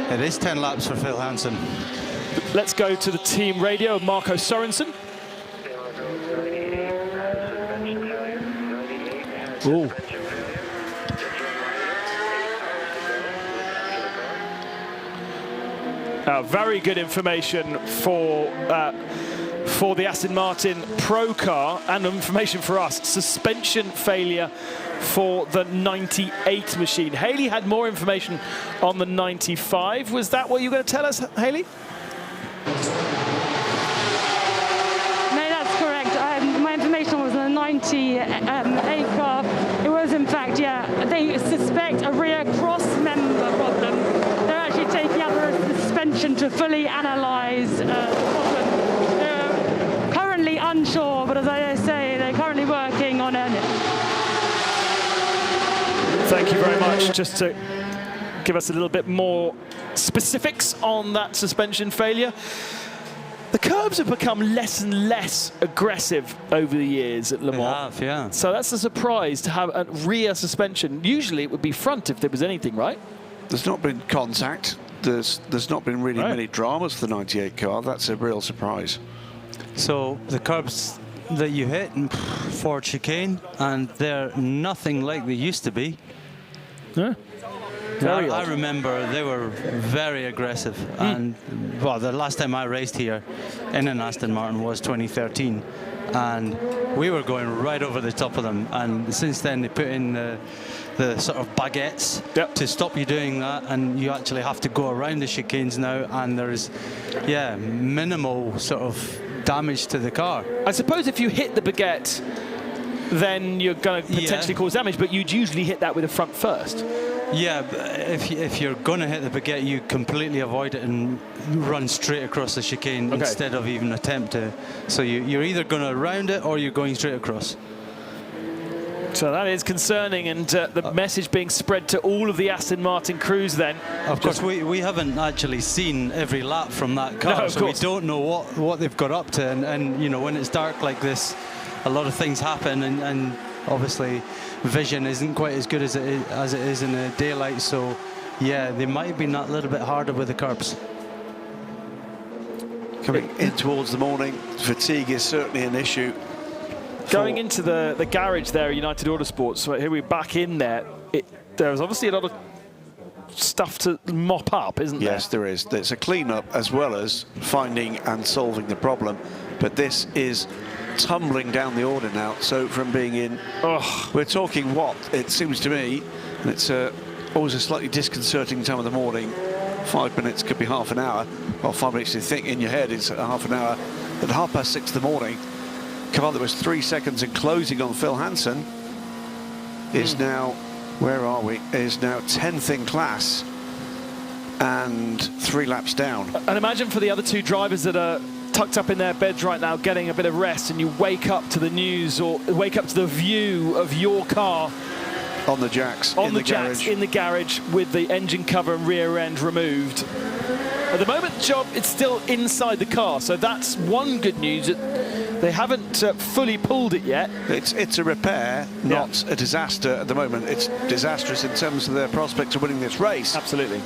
It is 10 laps for Phil Hansen. Let's go to the team radio, Marco Sorensen. Ooh. Very good information for the Aston Martin Pro car, and information for us. Suspension failure for the 98 machine. Haley had more information on the 95. Was that what you were going to tell us, Haley? No, that's correct. My information was on the 98 car. It was, in fact, yeah, they suspect a rear cross member problem. They're actually taking out the suspension to fully analyse the problem. They're currently unsure, but as I say, they're currently working on it. Thank you very much. Just to give us a little bit more specifics on that suspension failure. The curbs have become less and less aggressive over the years at Le Mans. They have, yeah. So that's a surprise to have a rear suspension. Usually it would be front if there was anything, right? There's not been contact. There's not been really many dramas for the 98 car. That's a real surprise. So the curbs that you hit in Ford chicane, and they're nothing like they used to be. Yeah. I remember they were very aggressive, and well, the last time I raced here in an Aston Martin was 2013, and we were going right over the top of them. And since then, they put in the sort of baguettes to stop you doing that, and you actually have to go around the chicanes now, and there's minimal sort of damage to the car. I suppose if you hit the baguette, then you're going to potentially cause damage, but you'd usually hit that with the front first. Yeah, but if you're going to hit the baguette, you completely avoid it and run straight across the chicane instead of even attempt to. So you're either going to round it or you're going straight across. So that is concerning, and the message being spread to all of the Aston Martin crews then. Of course, we haven't actually seen every lap from that car, so we don't know what they've got up to. And you know, when it's dark like this, a lot of things happen, and obviously vision isn't quite as good as it is in the daylight. So yeah, they might have been that little bit harder with the curbs. Coming in towards the morning, fatigue is certainly an issue. Going into the garage there at United Autosports, so here we're back in there. There's obviously a lot of stuff to mop up, isn't there? Yes, there is. There's a clean-up as well as finding and solving the problem. But this is tumbling down the order now. So from being in, we're talking what? It seems to me, and it's always a slightly disconcerting time of the morning. 5 minutes could be half an hour. Well, 5 minutes you think in your head is half an hour. At 6:30 in the morning, come on, there was 3 seconds in closing on Phil Hansen. Is now, where are we? Is now 10th in class and 3 laps down. And imagine for the other two drivers that are tucked up in their beds right now, getting a bit of rest, and you wake up to the news or wake up to the view of your car on the jacks, in the garage with the engine cover and rear end removed. At the moment, the job it's still inside the car, so that's one good news. They haven't fully pulled it yet. It's a repair, not a disaster at the moment. It's disastrous in terms of their prospects of winning this race. Absolutely.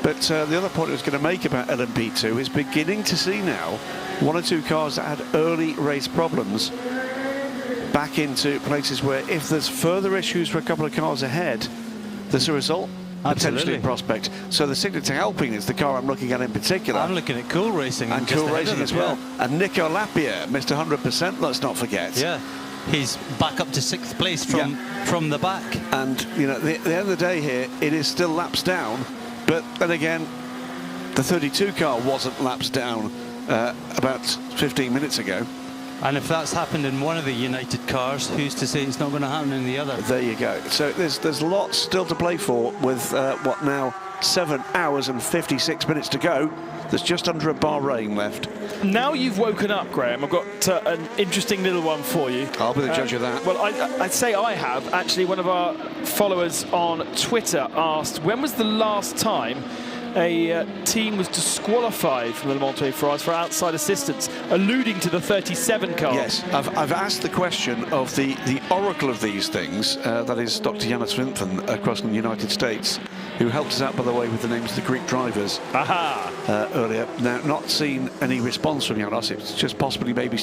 But the other point I was going to make about LMP2 is beginning to see now 1 or 2 cars that had early race problems back into places where if there's further issues for a couple of cars ahead, there's a result. Potentially a prospect. So the Signature Alpine is the car I'm looking at in particular. I'm looking at Cool Racing. And Cool Racing as well. And Nico Lapierre, Mr. 100%, let's not forget. Yeah, he's back up to 6th place from the back. And, you know, the end of the day here, it is still laps down. But then again, the 32 car wasn't laps down about 15 minutes ago. And if that's happened in one of the United cars, who's to say it's not going to happen in the other? There you go. So there's lots still to play for with, what now, 7 hours and 56 minutes to go. There's just under a Bahrain left. Now you've woken up, Graham, I've got an interesting little one for you. I'll be the judge of that. Well, I'd say I have. Actually, one of our followers on Twitter asked, when was the last time a team was disqualified from the Le Mans 24 Hours for outside assistance, alluding to the 37 car? Yes, I've asked the question of the oracle of these things, that is Dr. Janus Wimpfen across the United States, who helped us out, by the way, with the names of the Greek drivers earlier. Now, not seen any response from Janos. It's just possibly maybe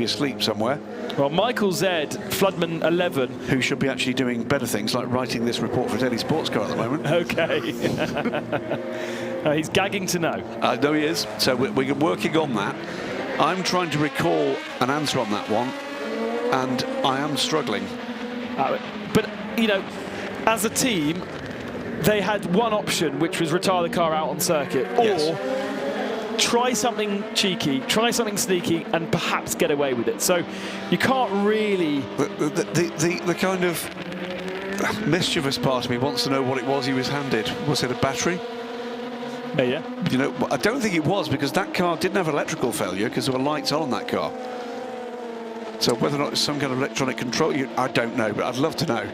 asleep somewhere. Well, Michael Z, Floodman 11. Who should be actually doing better things, like writing this report for Daily Sports Car at the moment. Okay. He's gagging to know. I know he is. So we're working on that. I'm trying to recall an answer on that one, and I am struggling. But, you know, as a team, they had one option, which was retire the car out on circuit, or try something cheeky, try something sneaky, and perhaps get away with it. So you can't really... The kind of mischievous part of me wants to know what it was he was handed. Was it a battery? Yeah. You know, I don't think it was, because that car didn't have electrical failure because there were lights on that car. So whether or not it's some kind of electronic control, I don't know, but I'd love to know.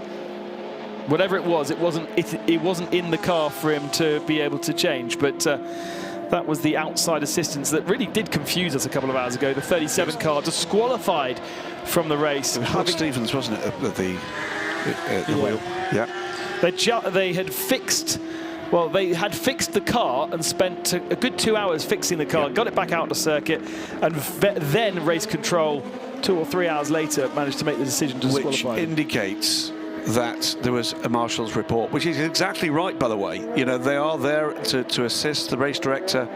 Whatever it wasn't in the car for him to be able to change, but that was the outside assistance that really did confuse us a couple of hours ago. The 37 car disqualified from the race. It was Howard Stevens, wasn't it, at the wheel? Yeah. They had fixed... Well, they had fixed the car and spent a good 2 hours fixing the car, got it back out to circuit, and then race control 2 or 3 hours later managed to make the decision to disqualify. Which indicates that there was a marshal's report, which is exactly right, by the way. You know, they are there to assist the race director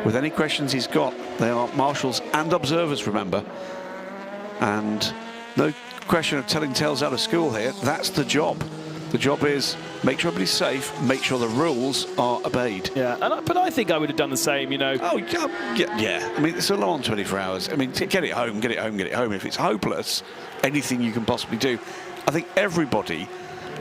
with any questions he's got. They are marshals and observers, remember. And no question of telling tales out of school here. That's the job. The job is make sure everybody's safe, make sure the rules are obeyed. Yeah, but I think I would have done the same, you know. Oh, yeah. I mean, it's a long 24 hours. I mean, get it home. If it's hopeless, anything you can possibly do. I think everybody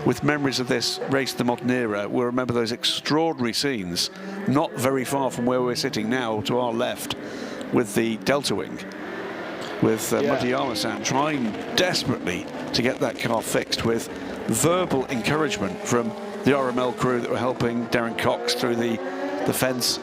with memories of this race, the modern era, will remember those extraordinary scenes, not very far from where we're sitting now, to our left, with the Delta Wing, with Muddy Armasan trying desperately to get that car fixed, with verbal encouragement from the RML crew that were helping Darren Cox through the fence.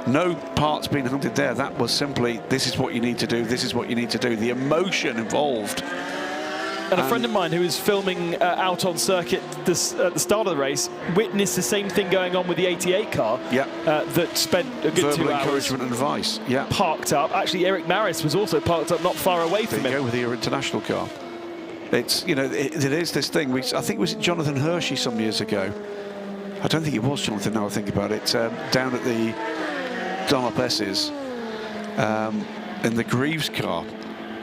No parts being hunted there. That was simply, this is what you need to do, this is what you need to do. The emotion involved. And a friend of mine who was filming out on circuit at the start of the race witnessed the same thing going on with the 88 car that spent a good verbal 2 hours encouragement and advice. Parked up. Actually, Eric Maris was also parked up not far away from him. There you go with your international car. It's, you know, it is this thing. I think it was Jonathan Hershey some years ago. I don't think it was Jonathan, now I think about it. Down at the Dunlop S's in the Greaves car.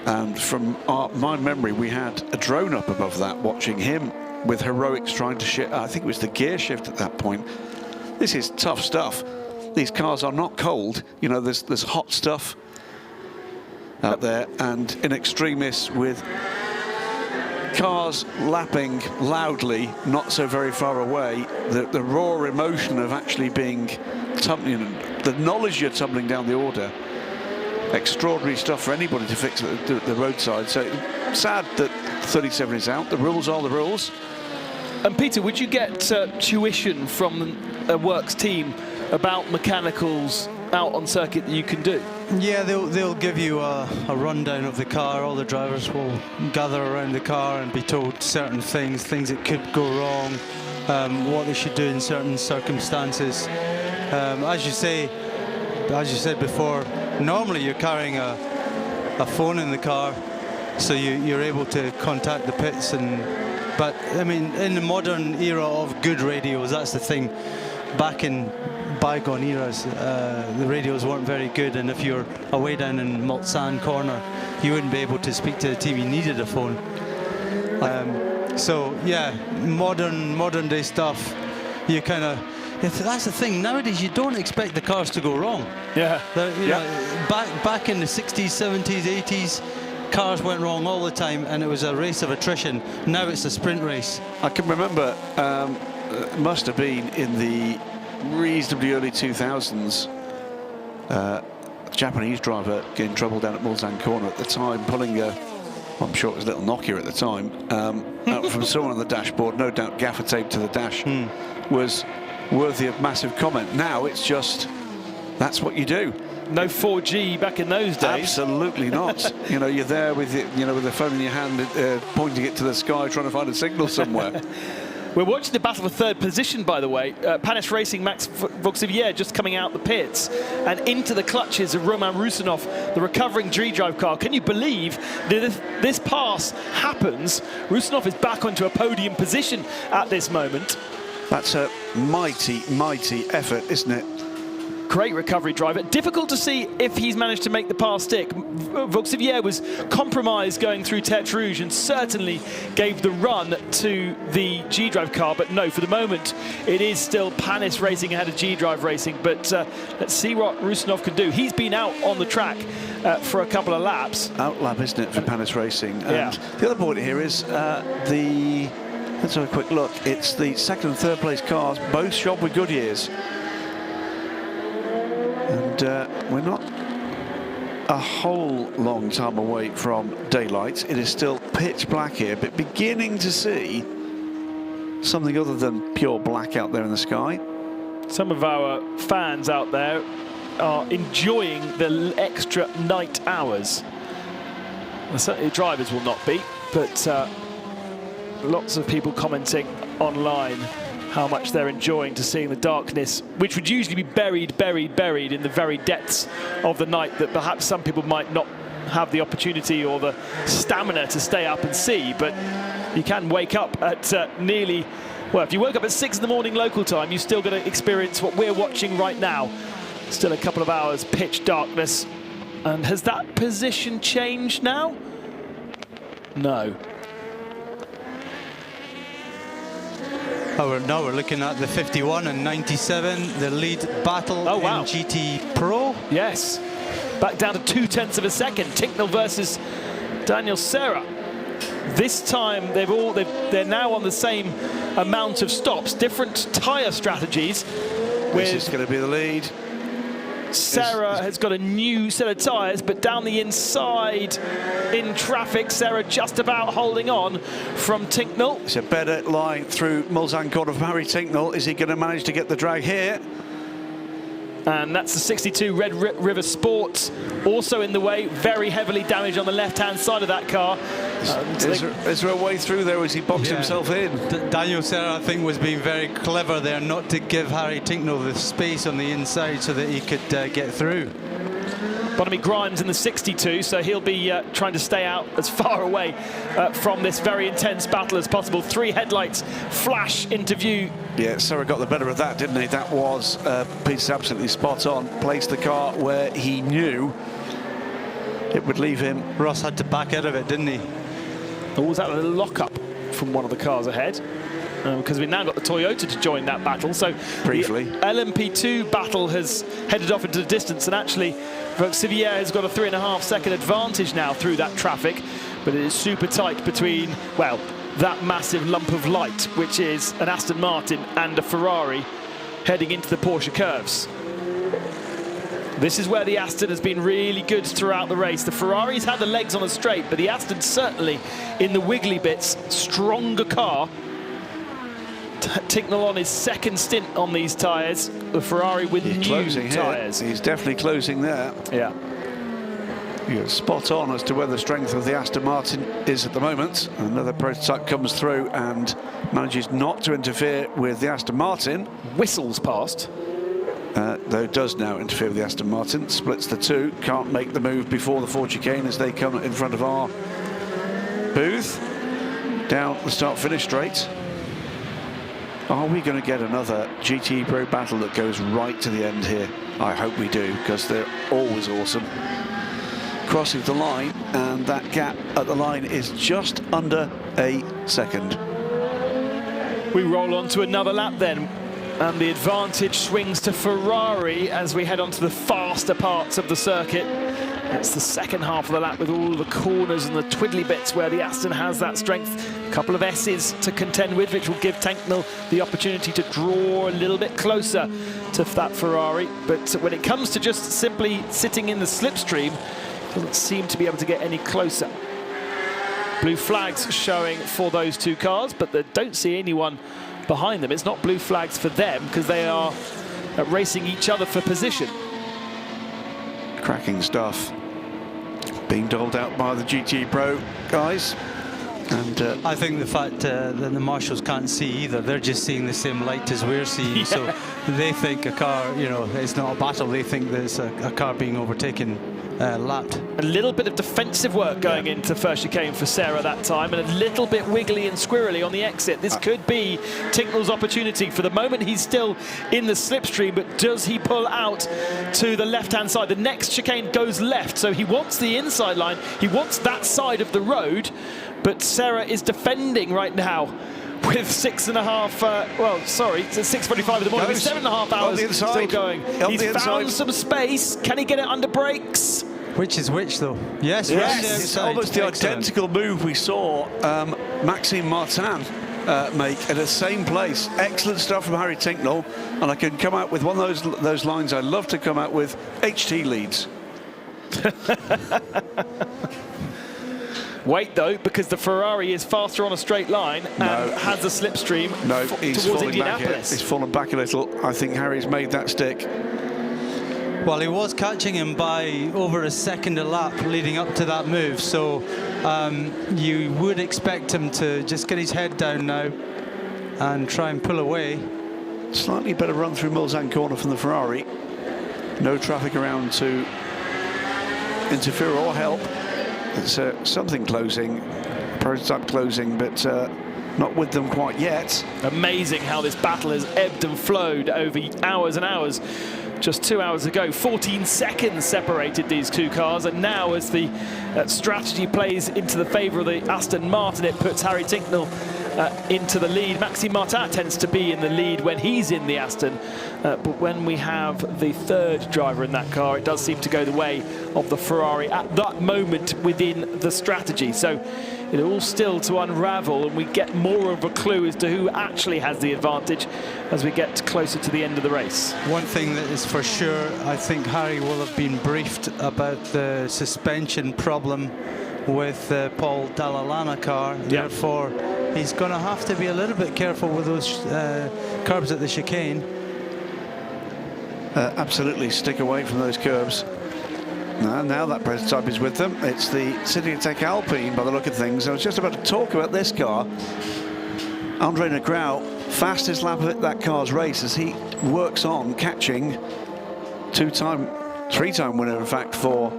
And from my memory, we had a drone up above that watching him with heroics trying to shift. I think it was the gear shift at that point. This is tough stuff. These cars are not cold. You know, there's hot stuff out there, and in extremis with cars lapping loudly, not so very far away, the raw emotion of actually being tumbling, the knowledge you're tumbling down the order. Extraordinary stuff for anybody to fix at the roadside. So sad that 37 is out. The rules are the rules. And Peter, would you get tuition from a works team about mechanicals out on circuit that you can do? Yeah, they'll give you a rundown of the car. All the drivers will gather around the car and be told certain things that could go wrong, what they should do in certain circumstances. As you said before, normally you're carrying a phone in the car, so you're able to contact the pits. But I mean, in the modern era of good radios, that's the thing. Back in bygone eras, the radios weren't very good, and if you're away down in Mulsanne Corner, you wouldn't be able to speak to the team. You needed a phone. So yeah, modern day stuff. You kind of. That's the thing. Nowadays, you don't expect the cars to go wrong. Yeah. You know, back in the 60s, 70s, 80s, cars went wrong all the time, and it was a race of attrition. Now it's a sprint race. I can remember, it must have been in the reasonably early 2000s, a Japanese driver getting trouble down at Mulsanne Corner at the time, pulling I'm sure it was a little Nokia at the time, out from someone on the dashboard, no doubt gaffer tape to the dash, was worthy of massive comment. Now it's just, that's what you do. No 4G back in those days. Absolutely not. You know, you're there with it, with the phone in your hand, pointing it to the sky, trying to find a signal somewhere. We're watching the battle for third position, by the way. Panis Racing, Max Vauxvier just coming out the pits and into the clutches of Roman Rusinov, the recovering G-Drive car. Can you believe that if this pass happens, Rusinov is back onto a podium position at this moment? That's a mighty, mighty effort, isn't it? Great recovery driver. Difficult to see if he's managed to make the pass stick. Vauxvier was compromised going through Tete Rouge and certainly gave the run to the G-Drive car, but no, for the moment it is still Panis Racing ahead of G-Drive Racing, but let's see what Rusinov can do. He's been out on the track for a couple of laps. Outlap, isn't it, for Panis Racing? Yeah. And the other point here is let's have a quick look. It's the second and third place cars, both shod with Goodyears. And we're not a whole long time away from daylight. It is still pitch black here, but beginning to see something other than pure black out there in the sky. Some of our fans out there are enjoying the extra night hours. Well, certainly drivers will not be, but lots of people commenting online how much they're enjoying to seeing the darkness, which would usually be buried in the very depths of the night, that perhaps some people might not have the opportunity or the stamina to stay up and see. But you can wake up at nearly, well, if you woke up at 6 in the morning local time, you're still going to experience what we're watching right now. Still a couple of hours pitch darkness. And has that position changed now? No. Now we're looking at the 51 and 97, the lead battle in GT Pro. Yes, back down to 0.2 of a second. Ticknell versus Daniel Serra. This time they're now on the same amount of stops, different tyre strategies. This is going to be the lead. Serra has got a new set of tyres, but down the inside in traffic, Serra just about holding on from Tinknell. It's a better line through Mulsanne Corner from Harry Tinknell. Is he going to manage to get the drag here? And that's the 62 Red River Sports, also in the way, very heavily damaged on the left-hand side of that car. Is there a way through there, or has he boxed himself in? Daniel Serra, I think, was being very clever there not to give Harry Tinknell the space on the inside so that he could get through. Bonamy Grimes in the 62, so he'll be trying to stay out as far away from this very intense battle as possible. 3 headlights flash into view. Yeah, Serra got the better of that, didn't he? That was Peter's absolutely spot on. Placed the car where he knew it would leave him. Ross had to back out of it, didn't he? Oh, was that a little lock-up from one of the cars ahead? Because we've now got the Toyota to join that battle. So briefly, the LMP2 battle has headed off into the distance, and actually Vauxvier has got a 3.5 second advantage now through that traffic, but it is super tight between, well, that massive lump of light, which is an Aston Martin and a Ferrari heading into the Porsche curves. This is where the Aston has been really good throughout the race. The Ferrari's had the legs on a straight, but the Aston certainly in the wiggly bits, stronger car. Tinknell on his second stint on these tyres. The Ferrari with new tyres. He's definitely closing there. Yeah. You're spot on as to where the strength of the Aston Martin is at the moment. Another prototype comes through and manages not to interfere with the Aston Martin. Whistles past. Though it does now interfere with the Aston Martin. Splits the two. Can't make the move before the Ford chicane as they come in front of our booth. Down the start-finish straight. Are we going to get another GT Pro battle that goes right to the end here? I hope we do, because they're always awesome. Crossing the line, and that gap at the line is just under a second. We roll on to another lap then, and the advantage swings to Ferrari as we head on to the faster parts of the circuit. It's the second half of the lap with all the corners and the twiddly bits where the Aston has that strength. A couple of S's to contend with, which will give Tinknell the opportunity to draw a little bit closer to that Ferrari. But when it comes to just simply sitting in the slipstream, doesn't seem to be able to get any closer. Blue flags showing for those two cars, but they don't see anyone behind them. It's not blue flags for them because they are racing each other for position. Cracking stuff being doled out by the GT Pro guys. And I think the fact that the marshals can't see either, they're just seeing the same light as we're seeing. So they think a car, you know, it's not a battle. They think that it's a car being overtaken, lapped. A little bit of defensive work going into first chicane for Sarah that time, and a little bit wiggly and squirrely on the exit. This could be Tinknell's opportunity. For the moment, he's still in the slipstream, but does he pull out to the left-hand side? The next chicane goes left, so he wants the inside line. He wants that side of the road, but Sarah is defending right now with 6.5, well, sorry, it's 6:45 in the morning, with 7.5 hours still going. He's found some space. Can he get it under brakes? Which is which, though? Yes, it's almost the identical move we saw Maxime Martin make at the same place. Excellent stuff from Harry Tinknell, and I can come out with one of those lines I love to come out with: HT leads. Wait, though, because the Ferrari is faster on a straight line and has a slipstream towards Indianapolis. He's fallen back a little. I think Harry's made that stick. Well, he was catching him by over a second a lap leading up to that move, so you would expect him to just get his head down now and try and pull away. Slightly better run through Mulsanne corner from the Ferrari. No traffic around to interfere or help. It's something closing, prototype closing, but not with them quite yet. Amazing how this battle has ebbed and flowed over hours and hours. Just 2 hours ago, 14 seconds separated these two cars, and now as the strategy plays into the favour of the Aston Martin, it puts Harry Tinknell into the lead. Maxime Martin tends to be in the lead when he's in the Aston, but when we have the third driver in that car, it does seem to go the way of the Ferrari at that moment within the strategy. So it all still to unravel, and we get more of a clue as to who actually has the advantage as we get closer to the end of the race. One thing that is for sure, I think Harry will have been briefed about the suspension problem with the Paul Dalla car. Yeah. Therefore, he's going to have to be a little bit careful with those curbs at the chicane. Absolutely stick away from those curbs. Now that prototype is with them. It's the City Tech Alpine by the look of things. I was just about to talk about this car. Andre Negrão, fastest lap of that car's race as he works on catching three-time winner, in fact, for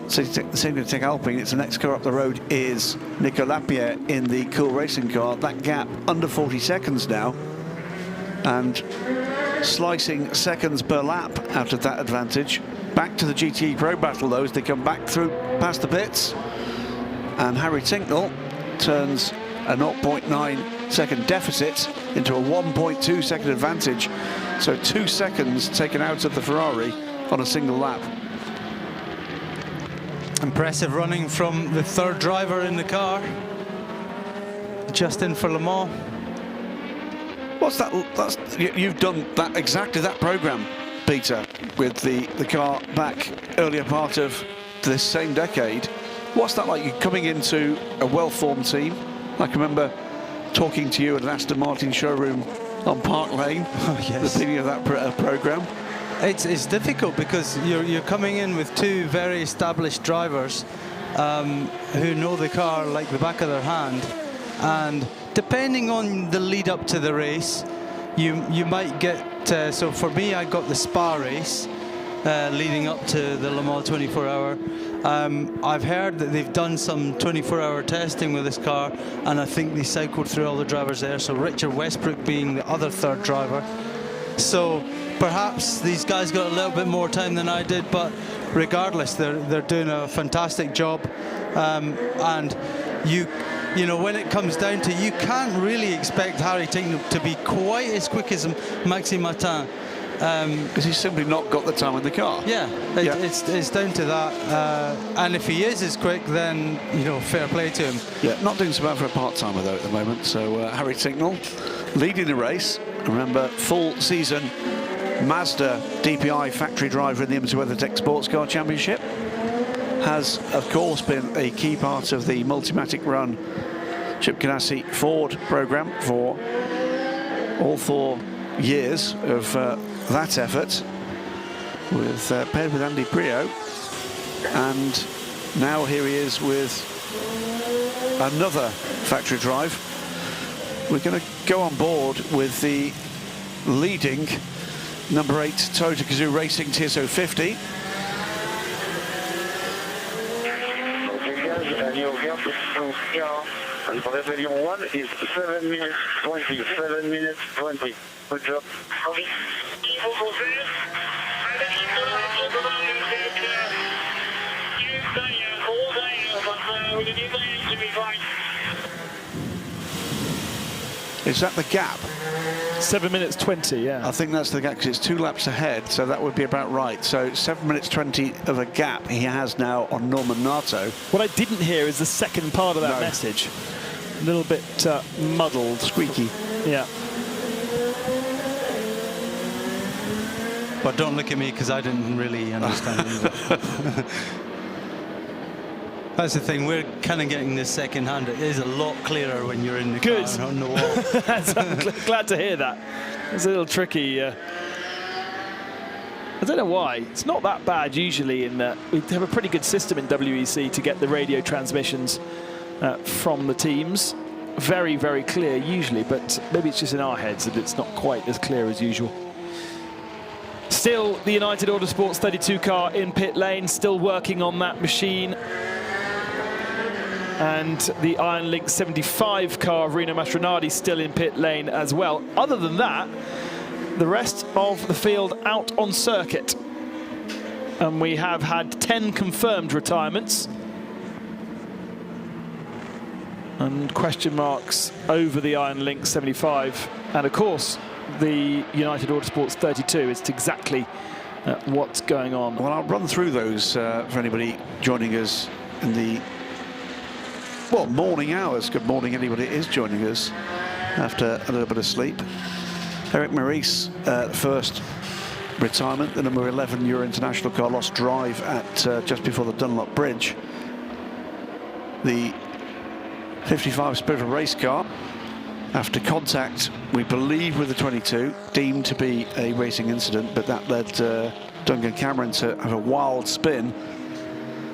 City Tech Alpine. It's the next car up the road is Nico Lapierre in the Cool Racing car. That gap under 40 seconds now, and slicing seconds per lap out of that advantage. Back to the GTE Pro battle, though, as they come back through past the pits, and Harry Tinknell turns a 0.9 second deficit into a 1.2 second advantage. So 2 seconds taken out of the Ferrari on a single lap. Impressive running from the third driver in the car, just in for Le Mans. What's that? You've done that exactly that program, Peter, with the car back earlier part of this same decade. What's that like? You're coming into a well-formed team. I can remember talking to you at an Aston Martin showroom on Park Lane. Oh, yes. The beginning of that program. It's difficult because you're coming in with two very established drivers who know the car like the back of their hand, and depending on the lead up to the race, you might get. So for me, I got the Spa race leading up to the Le Mans 24-hour. I've heard that they've done some 24-hour testing with this car, and I think they cycled through all the drivers there. So Richard Westbrook being the other third driver. So perhaps these guys got a little bit more time than I did, but regardless, they're doing a fantastic job. And you know, when it comes down to, you can't really expect Harry Tinknell to be quite as quick as Maxime Martin. Because he's simply not got the time in the car. Yeah, it's down to that. And if he is as quick, then, you know, fair play to him. Yeah, not doing so bad for a part-timer, though, at the moment. So Harry Tinknell leading the race. Remember, full season Mazda DPI factory driver in the IMSA WeatherTech Sports Car Championship. Has, of course, been a key part of the Multimatic Run Chip Ganassi Ford program for all 4 years of that effort, with paired with Andy Brio, and now here he is with another factory drive. We're going to go on board with the leading number 8 Toyota Gazoo Racing TSO 50. And for Rebellion 1 is 7 minutes 20. 7 minutes 20. Good job. Is that the gap? 7 minutes 20, yeah. I think that's the gap, because it's 2 laps ahead, so that would be about right. So 7 minutes 20 of a gap he has now on Norman Nato. What I didn't hear is the second part of that No. message. A little bit muddled. Squeaky. Yeah. But don't look at me, because I didn't really understand either. That's the thing, we're kind of getting this second hand. It is a lot clearer when you're in the Good. car and on the wall. I'm glad to hear that. It's a little tricky. I don't know why. It's not that bad usually. We have a pretty good system in WEC to get the radio transmissions from the teams. Very, very clear usually, but maybe it's just in our heads that it's not quite as clear as usual. Still, the United Autosports 32 car in pit lane, still working on that machine. And the Iron Link 75 car, Rino Mastronardi, still in pit lane as well. Other than that, the rest of the field out on circuit. And we have had 10 confirmed retirements. And question marks over the Iron Link 75. And of course, the United Autosports 32 is exactly what's going on. Well, I'll run through those for anybody joining us in the morning hours. Good morning, anybody is joining us after a little bit of sleep. Eric Maurice, first retirement, the number 11 Euro International car, lost drive at just before the Dunlop Bridge. The 55 Spirit of Race car, after contact, we believe, with the 22, deemed to be a racing incident, but that led Duncan Cameron to have a wild spin.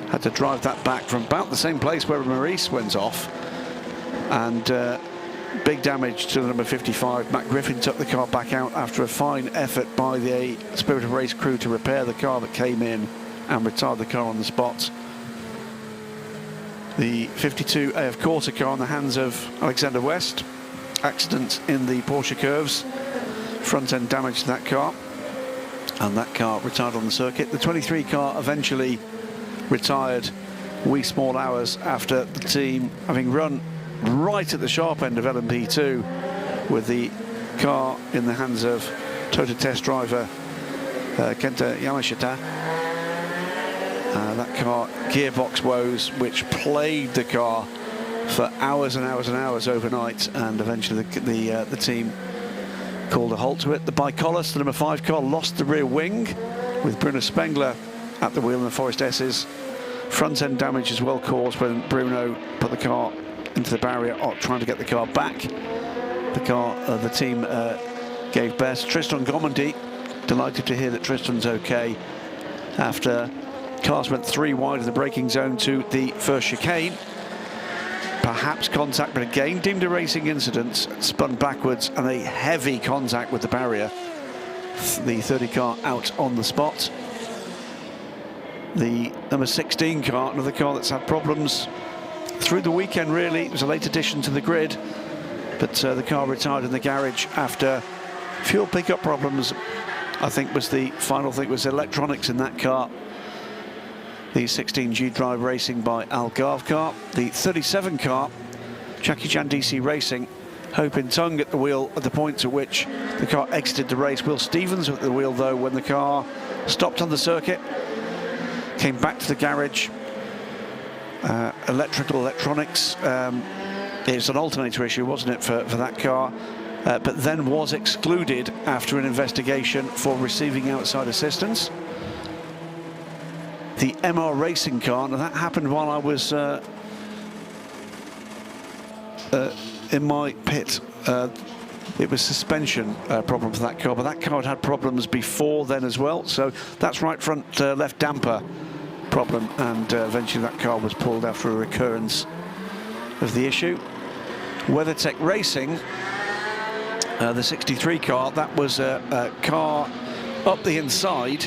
Had to drive that back from about the same place where Maurice went off, and big damage to the number 55. Matt Griffin took the car back out after a fine effort by the Spirit of Race crew to repair the car that came in and retired the car on the spot. The 52 AF Corsa car in the hands of Alexander West. Accident in the Porsche curves. Front end damage to that car, and that car retired on the circuit. The 23 car eventually retired wee small hours after the team, having run right at the sharp end of LMP2 with the car in the hands of Toyota test driver Kenta Yamashita. That car, gearbox woes, which plagued the car for hours and hours and hours overnight, and eventually the team called a halt to it. The Bicolis, the number 5 car, lost the rear wing with Bruno Spengler at the wheel in the Forest S's. Front end damage is well caused when Bruno put the car into the barrier, trying to get the car back. The team gave best. Tristan Gomondy, delighted to hear that Tristan's okay after cars went 3 wide in the braking zone to the first chicane. Perhaps contact, but again deemed a racing incident, spun backwards, and a heavy contact with the barrier. The 30 car out on the spot. The number 16 car, another car that's had problems through the weekend, really. It was a late addition to the grid, but the car retired in the garage after fuel pickup problems. I think was the final thing, was electronics in that car. The 16G Drive Racing by Algarve car. The 37 car, Jackie Chan DC Racing, Hope in Tongue at the wheel at the point at which the car exited the race. Will Stevens at the wheel, though, when the car stopped on the circuit. Came back to the garage. Electronics. It's an alternator issue, wasn't it, for that car? But then was excluded after an investigation for receiving outside assistance. The MR Racing car, now that happened while I was in my pit. It was suspension problem for that car, but that car had problems before then as well. So that's right front left damper problem, and eventually that car was pulled after a recurrence of the issue. WeatherTech Racing, the 63 car, that was a car up the inside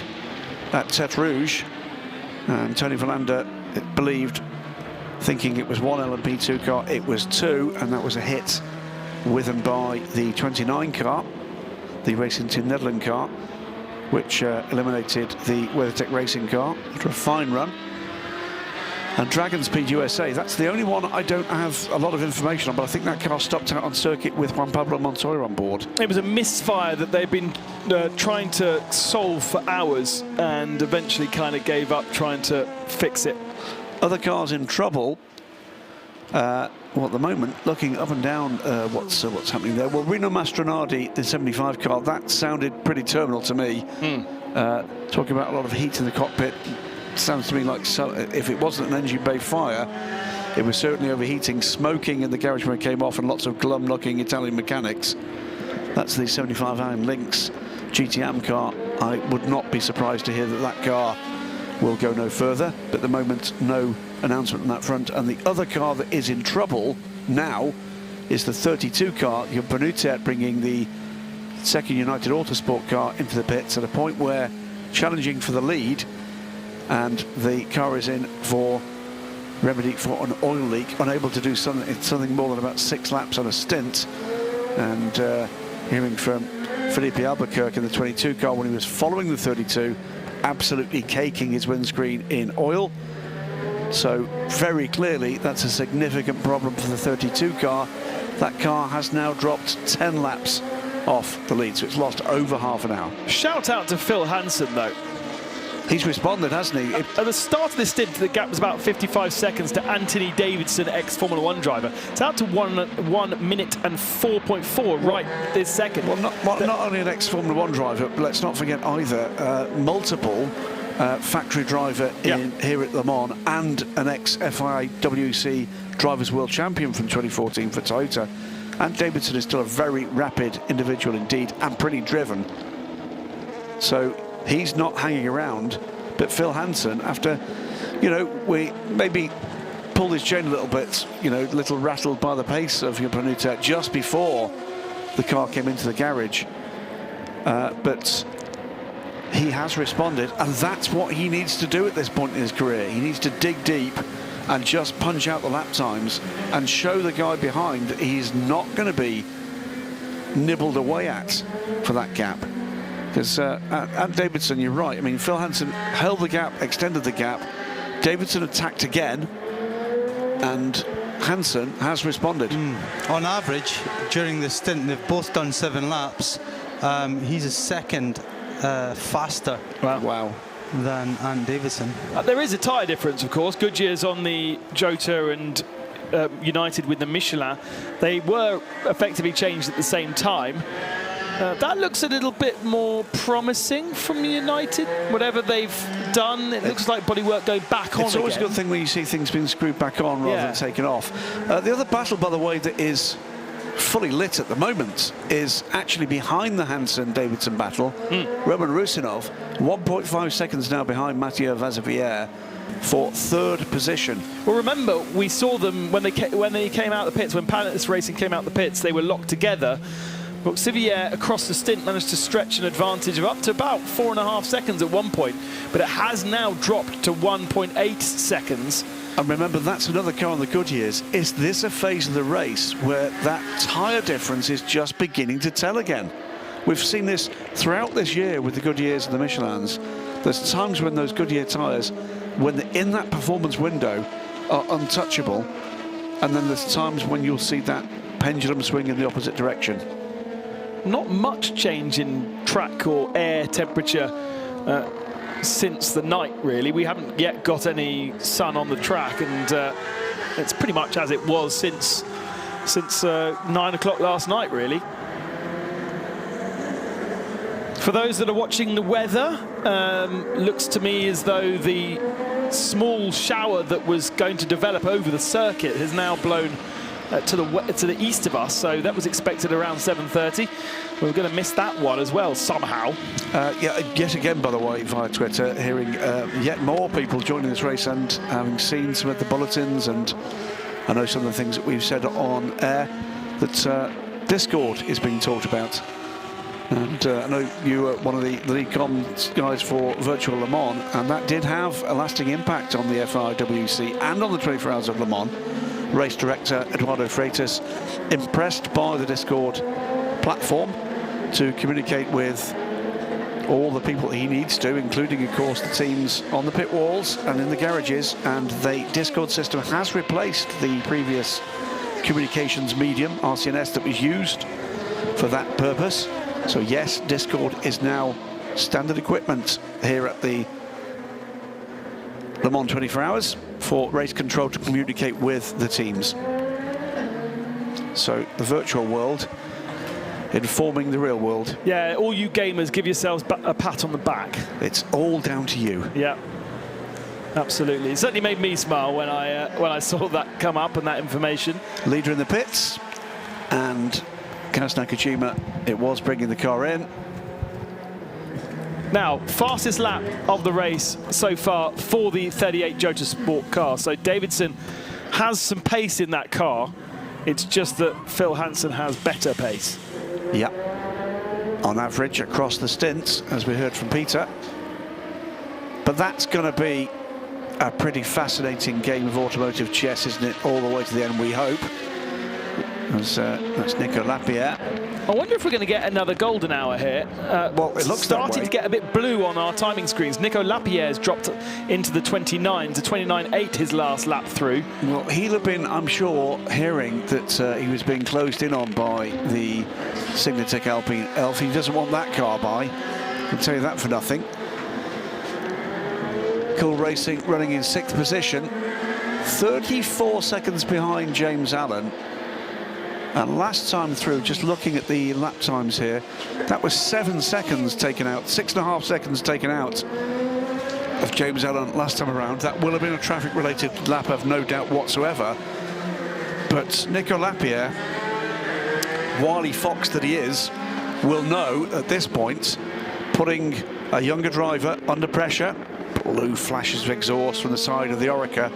at Tete Rouge, and Tony Verlander believed, thinking it was one LMP2 car, it was two, and that was a hit with and by the 29 car, the Racing Team Netherlands car, which eliminated the WeatherTech Racing car after a fine run. And Dragon Speed USA, that's the only one I don't have a lot of information on, but I think that car stopped out on circuit with Juan Pablo Montoya on board. It was a misfire that they've been trying to solve for hours, and eventually kind of gave up trying to fix it. Other cars in trouble. Well, at the moment, looking up and down what's happening there. Well, Rino Mastronardi, the 75 car, that sounded pretty terminal to me. Talking about a lot of heat in the cockpit. Sounds to me like, if it wasn't an engine bay fire, it was certainly overheating, smoking in the garage when it came off, and lots of glum-looking Italian mechanics. That's the 75 Iron Lynx GTM car. I would not be surprised to hear that that car will go no further, but at the moment, no announcement on that front. And the other car that is in trouble now is the 32 car, Jan Panutet, bringing the second United Autosport car into the pits at a point where challenging for the lead, and the car is in for remedy for an oil leak, unable to do something more than about 6 laps on a stint. And hearing from Felipe Albuquerque in the 22 car when he was following the 32, absolutely caking his windscreen in oil. So very clearly that's a significant problem for the 32 car. That car has now dropped 10 laps off the lead, so it's lost over half an hour. Shout out to Phil Hansen though. He's responded, hasn't he? At the start of this stint, the gap was about 55 seconds to Anthony Davidson, ex-Formula 1 driver. It's out to 1 minute and 4.4 right this second. Well, not only an ex-Formula 1 driver, but let's not forget either multiple factory driver here at Le Mans, and an ex-FIWC Drivers' World Champion from 2014 for Toyota. And Davidson is still a very rapid individual indeed, and pretty driven. So he's not hanging around. But Phil Hansen, after, we maybe pulled his chain a little bit, a little rattled by the pace of Jan Panutet just before the car came into the garage. But he has responded, and that's what he needs to do at this point in his career. He needs to dig deep and just punch out the lap times and show the guy behind that he's not going to be nibbled away at for that gap. Because at Davidson, you're right. I mean, Phil Hansen held the gap, extended the gap. Davidson attacked again, and Hansen has responded. On average, during the stint, they've both done 7 laps. He's a second faster. Wow. Than Ant Davidson. There is a tyre difference, of course. Goodyear's on the Jota and United with the Michelin. They were effectively changed at the same time. That looks a little bit more promising from United. Whatever they've done, it looks like bodywork going back on. It's always again. a good thing when you see things being screwed back on rather than taken off. The other battle, by the way, that is fully lit at the moment is actually behind the Hansen-Davidson battle. Roman Rusinov, 1.5 seconds now behind Mathieu Vazevière for 3rd position. Well, remember, we saw them when they came out of the pits, when Planet Racing came out of the pits, they were locked together. But Vazevière across the stint managed to stretch an advantage of up to about 4.5 seconds at one point, but it has now dropped to 1.8 seconds. And remember, that's another car on the Goodyears. Is this a phase of the race where that tyre difference is just beginning to tell again? We've seen this throughout this year with the Goodyears and the Michelins. There's times when those Goodyear tyres, when they're in that performance window, are untouchable. And then there's times when you'll see that pendulum swing in the opposite direction. Not much change in track or air temperature since the night, really. We haven't yet got any sun on the track, and it's pretty much as it was since 9 o'clock last night, really. For those that are watching the weather, looks to me as though the small shower that was going to develop over the circuit has now blown to the east of us, so that was expected around 7:30. We're going to miss that one as well somehow. Yet again, by the way, via Twitter, hearing yet more people joining this race and having seen some of the bulletins and I know some of the things that we've said on air, that Discord is being talked about. And I know you were one of the lead comms guys for Virtual Le Mans, and that did have a lasting impact on the FIWC and on the 24 Hours of Le Mans. Race director Eduardo Freitas impressed by the Discord platform to communicate with all the people he needs to, including, of course, the teams on the pit walls and in the garages. And the Discord system has replaced the previous communications medium, RCNS, that was used for that purpose. So yes, Discord is now standard equipment here at the Le Mans 24 Hours for race control to communicate with the teams. So the virtual world informing the real world. Yeah, all you gamers, give yourselves a pat on the back. It's all down to you. Yeah, absolutely. It certainly made me smile when I saw that come up and that information. Leader in the pits, and Kaz Nakajima, it was bringing the car in. Now, fastest lap of the race so far for the 38 Jota Sport car. So Davidson has some pace in that car. It's just that Phil Hansen has better pace. Yeah, on average across the stints, as we heard from Peter. But that's going to be a pretty fascinating game of automotive chess, isn't it? All the way to the end, we hope. That's Nico Lapierre. I wonder if we're going to get another golden hour here. Well, it looks starting to get a bit blue on our timing screens. Nico Lapierre's dropped into the 29s, a 29.8 his last lap through. Well, he'll have been, I'm sure, hearing that he was being closed in on by the Signatech Alpine Elf. He doesn't want that car by. I'll tell you that for nothing. Cool Racing running in 6th position, 34 seconds behind James Allen. And last time through, just looking at the lap times here, that was 7 seconds taken out, 6.5 seconds taken out of James Allen last time around. That will have been a traffic-related lap, of no doubt whatsoever. But Nico Lapierre, wily fox that he is, will know at this point, putting a younger driver under pressure, blue flashes of exhaust from the side of the Oreca.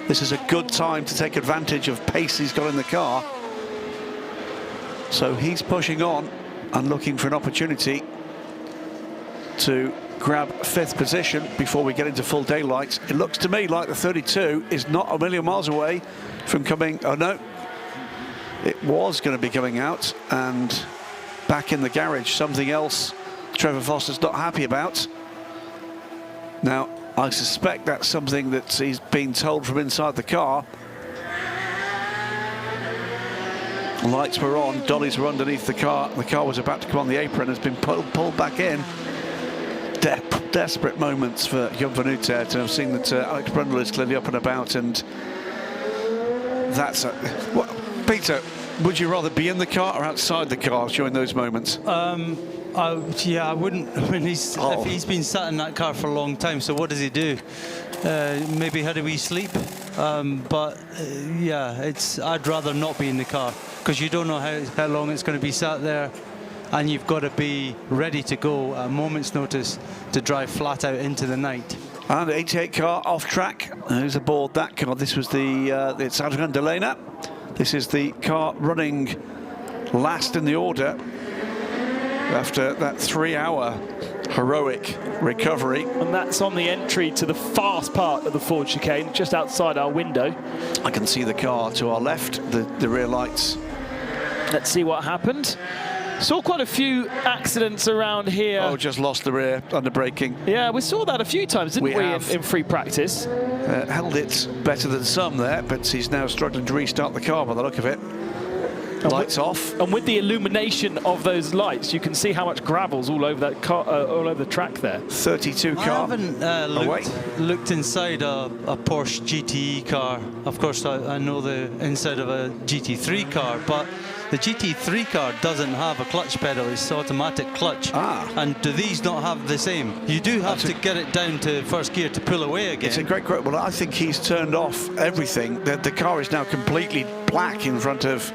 This is a good time to take advantage of pace he's got in the car. So he's pushing on and looking for an opportunity to grab 5th position before we get into full daylight. It looks to me like the 32 is not a million miles away from coming. Oh no, it was going to be coming out, and back in the garage, something else Trevor Foster's not happy about. Now, I suspect that's something that he's been told from inside the car. Lights were on, dollies were underneath the car was about to come on the apron, has been pulled back in. Desperate moments for Jan van Uter to have seen that Alex Brundle is clearly up and about, and that's Peter, would you rather be in the car or outside the car during those moments? Yeah, I wouldn't. I mean, if he's been sat in that car for a long time, so what does he do? Maybe had a wee sleep. Yeah, I'd rather not be in the car, because you don't know how long it's going to be sat there, and you've got to be ready to go at a moment's notice to drive flat out into the night. And the 88 car off track. Who's aboard that car? This was it's Adrian Delena. This is the car running last in the order after that 3-hour heroic recovery. And that's on the entry to the fast part of the Ford chicane, just outside our window. I can see the car to our left, the rear lights. Let's see what happened. Saw quite a few accidents around here. Oh, just lost the rear under braking. Yeah, we saw that a few times, didn't we in free practice? Held it better than some there, but he's now struggling to restart the car by the look of it. Lights off. And with the illumination of those lights, you can see how much gravel's all over that car, all over the track there. 32 car. I haven't looked inside a Porsche GTE car. Of course, I know the inside of a GT3 car, but the GT3 car doesn't have a clutch pedal. It's automatic clutch. And do these not have the same? You do have to get it down to first gear to pull away again. It's a great quote. Well, I think he's turned off everything. The car is now completely black in front of...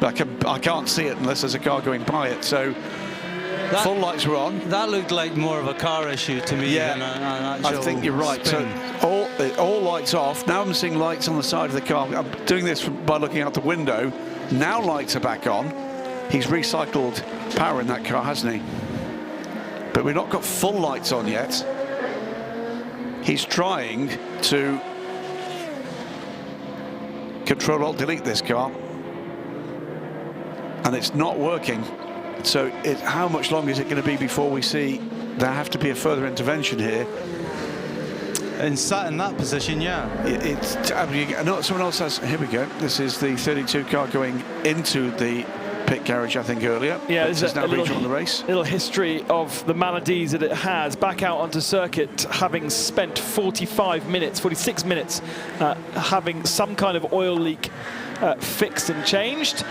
I can't see it unless there's a car going by it. So Full lights were on. That looked like more of a car issue to me Yeah, than an actual I think you're right. spin. So all lights off. Now I'm seeing lights on the side of the car. I'm doing this by looking out the window. Now lights are back on. He's recycled power in that car, hasn't he? But we've not got full lights on yet. He's trying to Control-Alt-Delete this car, and it's not working. So how much longer is it going to be before we see there have to be a further intervention here? And sat in that position, yeah. I know someone else has. Here we go. This is the 32 car going into the pit garage, I think, earlier. Yeah, this is now rejoined the race. Little history of the maladies that it has. Back out onto circuit, having spent 46 minutes, having some kind of oil leak fixed and changed.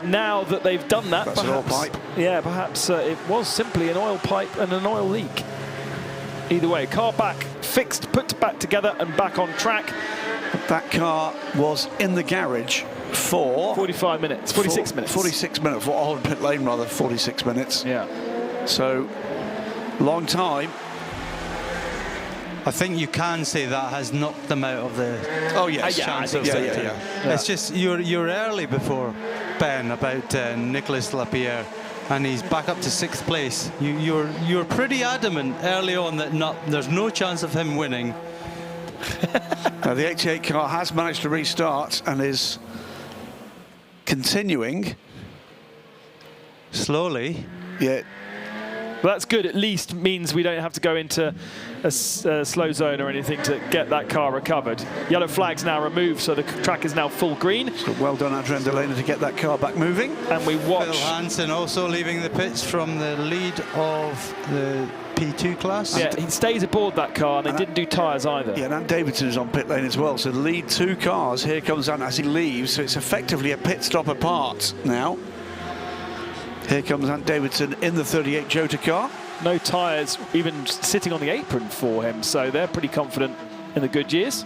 Now that they've done that, that's perhaps, an oil pipe. Yeah, perhaps it was simply an oil pipe and an oil leak. Either way, car back fixed, put back together and back on track. That car was in the garage for 46 minutes. 46 minutes. Oh, pit lane rather, 46 minutes. Yeah. So, long time. I think you can say that has knocked them out of the chance of victory. It's just you're early before Ben about Nicolas Lapierre, and he's back up to 6th place. You're pretty adamant early on that there's no chance of him winning. Now the 88 car has managed to restart and is continuing slowly. Yeah. Well, that's good. At least means we don't have to go into a slow zone or anything to get that car recovered. Yellow flag's now removed, so the track is now full green. So well done, Adrian Delana, to get that car back moving. And we watch Phil Hansen also leaving the pits from the lead of the P2 class. Yeah, he stays aboard that car, and they didn't do tyres either. Yeah, and Ant Davidson is on pit lane as well. So the lead 2 cars. Here comes Ant as he leaves. So it's effectively a pit stop apart now. Here comes Ant Davidson in the 38 Jota car. No tyres even sitting on the apron for him, so they're pretty confident in the Goodyears.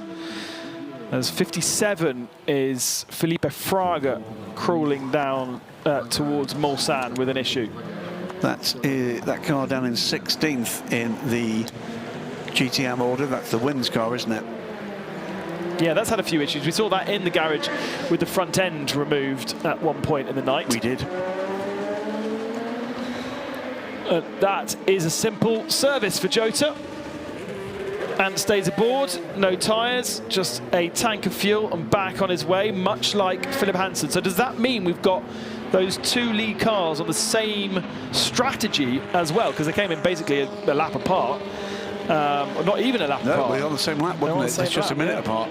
As 57 is Felipe Fraga crawling down towards Mulsanne with an issue. That's that car down in 16th in the GTM order. That's the wins car, isn't it? Yeah, that's had a few issues. We saw that in the garage with the front end removed at one point in the night. We did. That is a simple service for Jota. And stays aboard, no tyres, just a tank of fuel and back on his way, much like Philip Hansen. So does that mean we've got those 2 lead cars on the same strategy as well? Because they came in basically a lap apart. Not even a lap apart. No, we're on the same lap, wouldn't it? It's just a minute apart.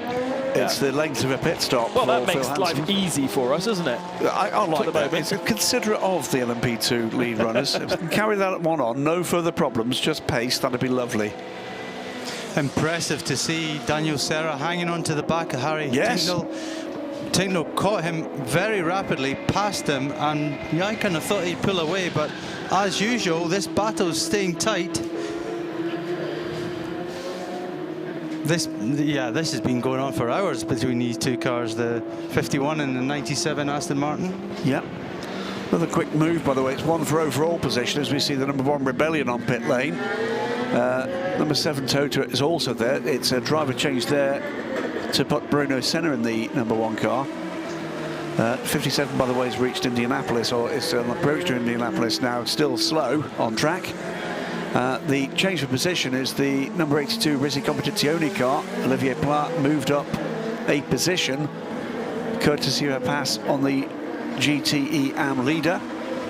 It's the length of a pit stop. Well, that makes life easy for us, doesn't it? I like that. It's considerate of the LMP2 lead runners. If we can carry that one on, no further problems, just pace, that'd be lovely. Impressive to see Daniel Serra hanging on to the back of Harry Yes. Tingle caught him very rapidly, passed him, and yeah, I kind of thought he'd pull away, but as usual, this battle's staying tight. This has been going on for hours between these 2 cars, the 51 and the 97 Aston Martin. Yep. Another quick move, by the way. It's 1 for overall position as we see the number 1 Rebellion on pit lane. Number 7 Toto is also there. It's a driver change there to put Bruno Senna in the number 1 car. 57, by the way, has reached Indianapolis, or is on approach to Indianapolis now, still slow on track. The change of position is the number 82 Risi Competizione car. Olivier Plat moved up a position, courtesy of a pass on the GTE AM leader.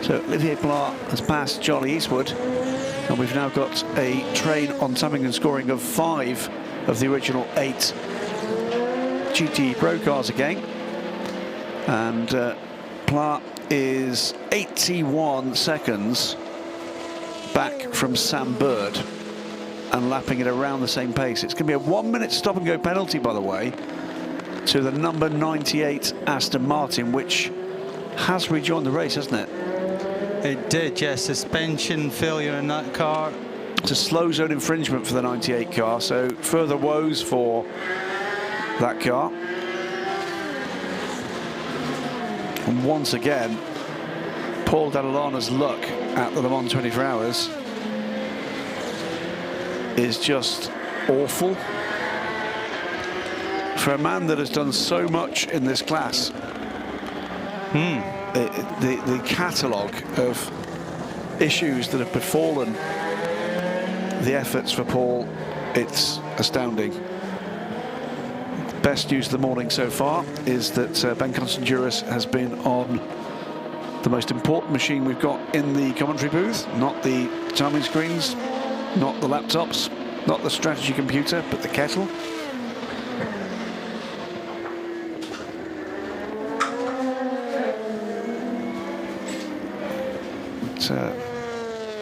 So Olivier Plat has passed Charlie Eastwood, and we've now got a train on timing and scoring of 5 of the original 8 GTE Pro cars again. And Plat is 81 seconds back from Sam Bird and lapping it around the same pace. It's going to be a 1-minute stop and go penalty, by the way, to the number 98 Aston Martin, which has rejoined the race, hasn't it? It did, yes. Suspension failure in that car. It's a slow zone infringement for the 98 car, so further woes for that car. And once again, Paul Dall'Anna's luck at the Le Mans 24 Hours is just awful. For a man that has done so much in this class, the catalogue of issues that have befallen the efforts for Paul, it's astounding. Best news of the morning so far is that Ben Constanduris has been on the most important machine we've got in the commentary booth, not the timing screens, not the laptops, not the strategy computer, but the kettle.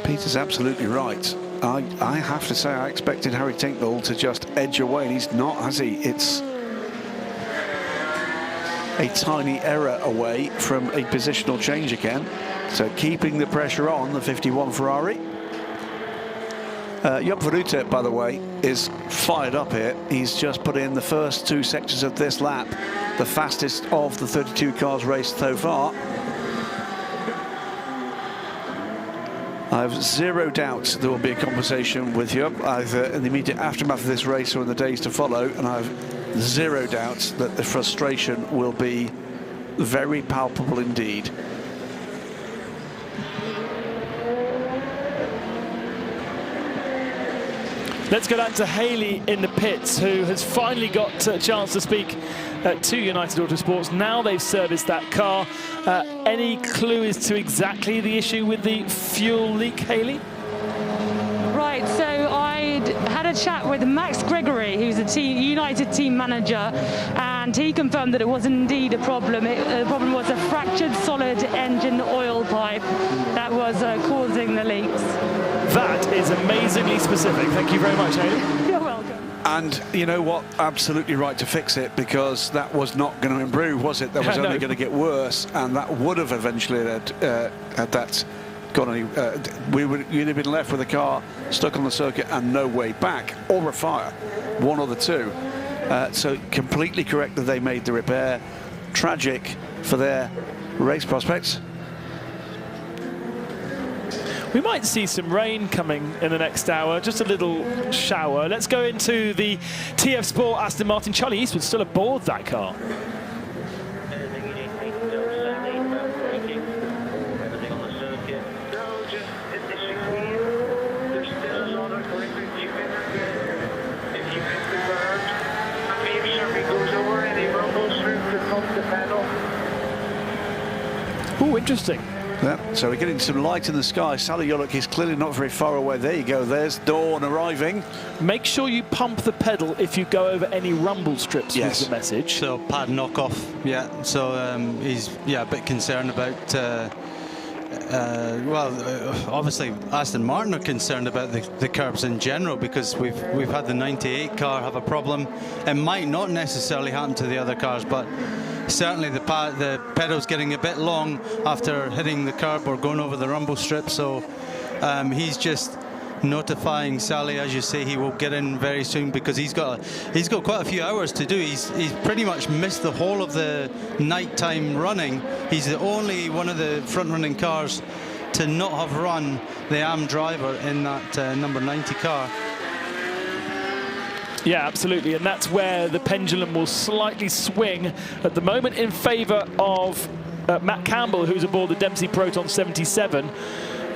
Peter's absolutely right. I have to say I expected Harry Tinknell to just edge away, and he's not, has he? It's a tiny error away from a positional change again. So keeping the pressure on the 51 Ferrari. Job Verute, by the way, is fired up here. He's just put in the first 2 sectors of this lap, the fastest of the 32 cars raced so far. I have zero doubt there will be a conversation with you either in the immediate aftermath of this race or in the days to follow, and I have zero doubt that the frustration will be very palpable indeed. Let's go down to Haley in the pits, who has finally got a chance to speak to United Autosports. Now they've serviced that car. Any clue as to exactly the issue with the fuel leak, Haley? Right, so I had a chat with Max Gregory, who's a United team manager, and he confirmed that it was indeed a problem. The problem was a fractured solid engine oil pipe that was causing the leaks. That is amazingly specific. Thank you very much, Haley. You're welcome. And you know what? Absolutely right to fix it, because that was not going to improve, was it? That was only going to get worse, and that would have eventually had that gone any. You'd have been left with a car stuck on the circuit and no way back, or a fire, one or the two. So completely correct that they made the repair. Tragic for their race prospects. We might see some rain coming in the next hour, just a little shower. Let's go into the TF Sport Aston Martin. Charlie Eastwood's still aboard that car. Oh, interesting. Yeah, so we're getting some light in the sky. Sally Yolok is clearly not very far away. There you go. There's dawn arriving. Make sure you pump the pedal if you go over any rumble strips. Yes. With the message. So pad knockoff. Yeah. So he's a bit concerned about. Obviously Aston Martin are concerned about the curbs in general, because we've had the 98 car have a problem. It might not necessarily happen to the other cars, but certainly the pedal's getting a bit long after hitting the curb or going over the rumble strip. So he's just notifying Sally, as you say, he will get in very soon, because he's got quite a few hours to do. He's pretty much missed the whole of the nighttime running. He's the only one of the front-running cars to not have run the AM driver in that number 90 car. Yeah, absolutely, and that's where the pendulum will slightly swing at the moment in favour of Matt Campbell, who's aboard the Dempsey Proton 77,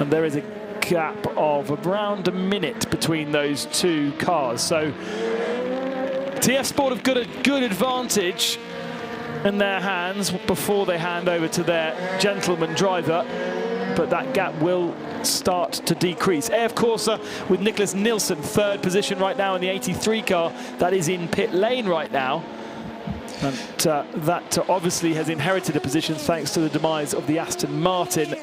and there is a gap of around a minute between those two cars. So TF Sport have got a good advantage in their hands before they hand over to their gentleman driver, but that gap will start to decrease. AF Corsa with Nicholas Nilsson, third position right now in the 83 car. That is in pit lane right now. And that obviously has inherited a position thanks to the demise of the Aston Martin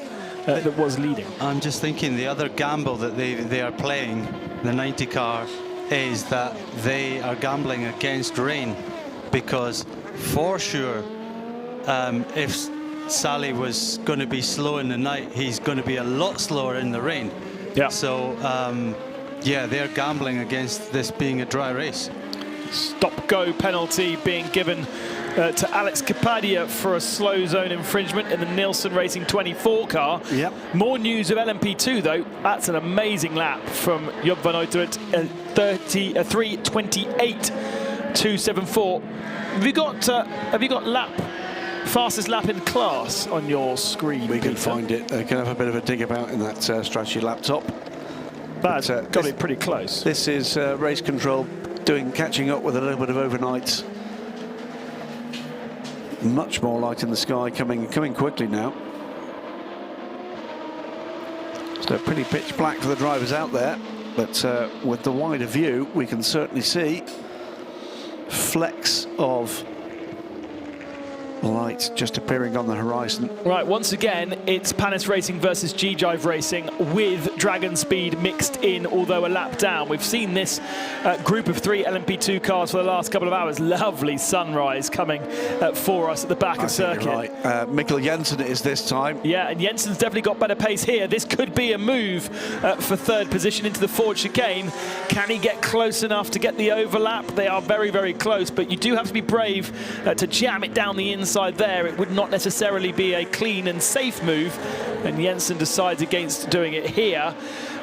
that was leading. I'm just thinking the other gamble that they are playing, the 90 car, is that they are gambling against rain, because for sure if Sally was going to be slow in the night, he's going to be a lot slower in the rain. Yeah. So yeah, they're gambling against this being a dry race. Stop-go penalty being given to Alex Kapadia for a slow zone infringement in the Nielsen Racing 24 car. Yep. More news of LMP2 though. That's an amazing lap from Job van Uitert, 3:28.274. Have you got fastest lap in class on your screen? We can Peter? find it. Can have a bit of a dig about in that strategy laptop. That's got it pretty close. This is race control catching up with a little bit of overnight. Much more light in the sky coming quickly now. So pretty pitch black for the drivers out there, but with the wider view we can certainly see flecks of light just appearing on the horizon. Right, once again, it's Panis Racing versus G-Drive Racing with Dragon Speed mixed in, although a lap down. We've seen this group of 3 LMP2 cars for the last couple of hours. Lovely sunrise coming for us at the back of circuit. Right. Mikkel Jensen is this time. Yeah, and Jensen's definitely got better pace here. This could be a move for 3rd position into the Ford chicane. Can he get close enough to get the overlap? They are very, very close, but you do have to be brave to jam it down the inside there. It would not necessarily be a clean and safe move, and Jensen decides against doing it here.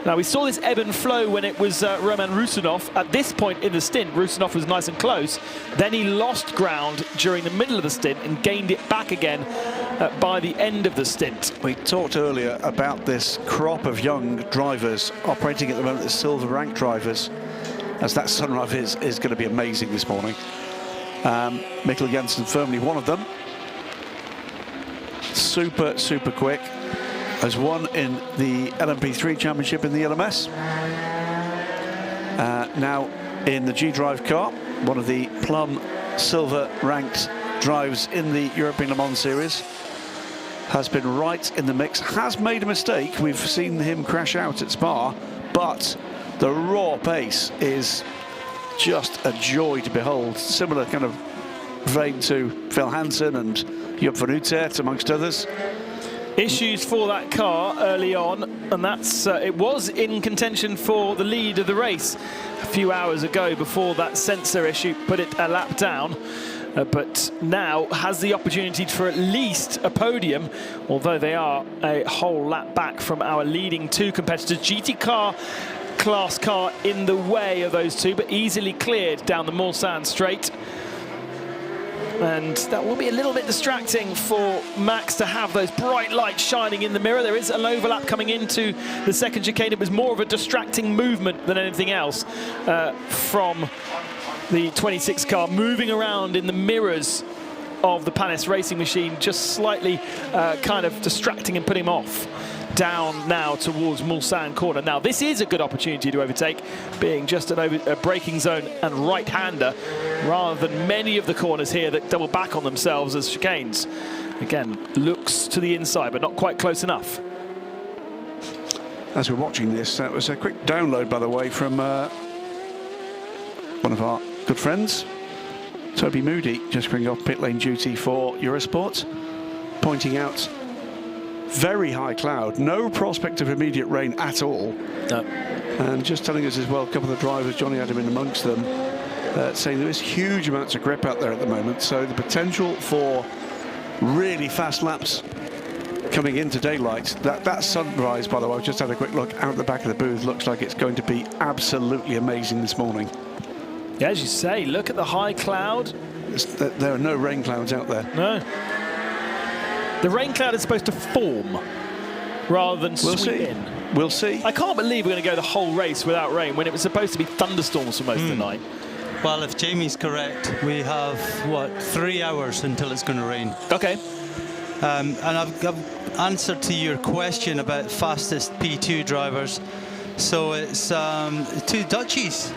Now, we saw this ebb and flow when it was Roman Rusinov. At this point in the stint, Rusinov was nice and close. Then he lost ground during the middle of the stint and gained it back again by the end of the stint. We talked earlier about this crop of young drivers operating at the moment as silver rank drivers, as that sunrise is going to be amazing this morning. Mikkel Jensen firmly one of them. Super quick. Has won in the LMP3 Championship in the LMS. Now in the G-Drive car, one of the Plum silver ranked drives in the European Le Mans Series. Has been right in the mix, has made a mistake. We've seen him crash out at Spa, but the raw pace is just a joy to behold. Similar kind of vein to Phil Hansen and Job van Uitert, amongst others. Issues for that car early on, and that's it was in contention for the lead of the race a few hours ago before that sensor issue put it a lap down. But now has the opportunity for at least a podium, although they are a whole lap back from our leading 2 competitors. GT car class car in the way of those 2, but easily cleared down the Mulsanne straight. And that will be a little bit distracting for Max to have those bright lights shining in the mirror. There is an overlap coming into the second chicane. It was more of a distracting movement than anything else from the 26 car moving around in the mirrors of the Panis Racing machine, just slightly kind of distracting and putting him off. Down now towards Mulsanne corner. Now this is a good opportunity to overtake, being just a braking zone and right-hander, rather than many of the corners here that double back on themselves as chicanes. Again, looks to the inside, but not quite close enough. As we're watching this, that was a quick download, by the way, from one of our good friends, Toby Moody, just bringing off pit lane duty for Eurosport, pointing out very high cloud, no prospect of immediate rain at all. No. And just telling us as well, a couple of the drivers, Johnny Adam in amongst them, saying there is huge amounts of grip out there at the moment, so the potential for really fast laps coming into daylight. That sunrise, by the way, I've just had a quick look out the back of the booth, looks like it's going to be absolutely amazing this morning. Yeah, as you say, look at the high cloud. There are no rain clouds out there. No. The rain cloud is supposed to form rather than sweep in. We'll see. I can't believe we're going to go the whole race without rain when it was supposed to be thunderstorms for most of the night. Well, if Jamie's correct, we have, what, 3 hours until it's going to rain. Okay. And I've answered to your question about fastest P2 drivers. So it's 2 Dutchies.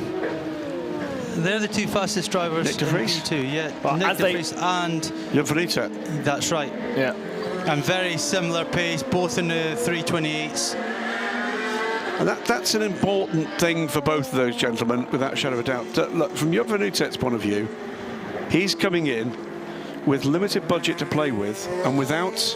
They're the 2 fastest drivers. Nick de Vries. P2, yeah. Well, Nick de Vries and Job van Uitert. That's right. Yeah. And very similar pace, both in the 328s. And that's an important thing for both of those gentlemen, without a shadow of a doubt. Look, from Job van Uitert's point of view, he's coming in with limited budget to play with and without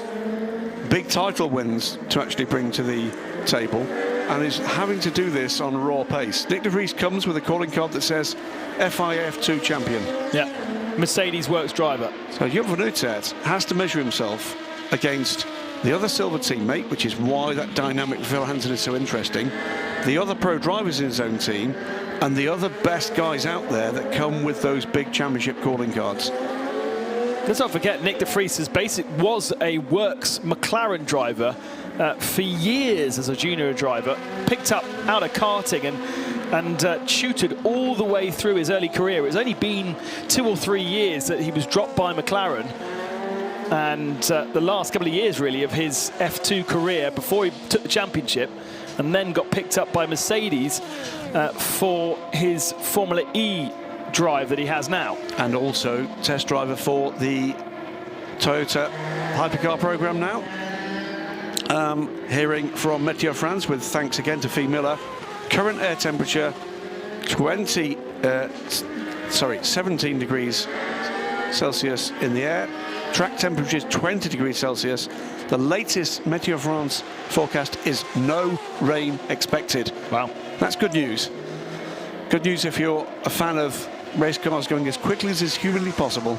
big title wins to actually bring to the table, and is having to do this on raw pace. Nick de Vries comes with a calling card that says FIF2 champion. Yeah. Mercedes Works driver. So Jan van Uytert has to measure himself against the other silver teammate, which is why that dynamic Phil Hansen is so interesting, the other pro drivers in his own team, and the other best guys out there that come with those big championship calling cards. Let's not forget Nick de Vries was a Works McLaren driver for years as a junior driver, picked up out of karting and tutored all the way through his early career. It's only been 2 or 3 years that he was dropped by McLaren, and the last couple of years really of his F2 career before he took the championship, and then got picked up by Mercedes for his Formula E drive that he has now. And also test driver for the Toyota hypercar program now. Hearing from Meteo France, with thanks again to Fee Miller. Current air temperature 17 degrees Celsius in the air. Track temperature is 20 degrees Celsius. The latest Meteo France forecast is no rain expected. Wow. That's good news. Good news if you're a fan of race cars going as quickly as is humanly possible.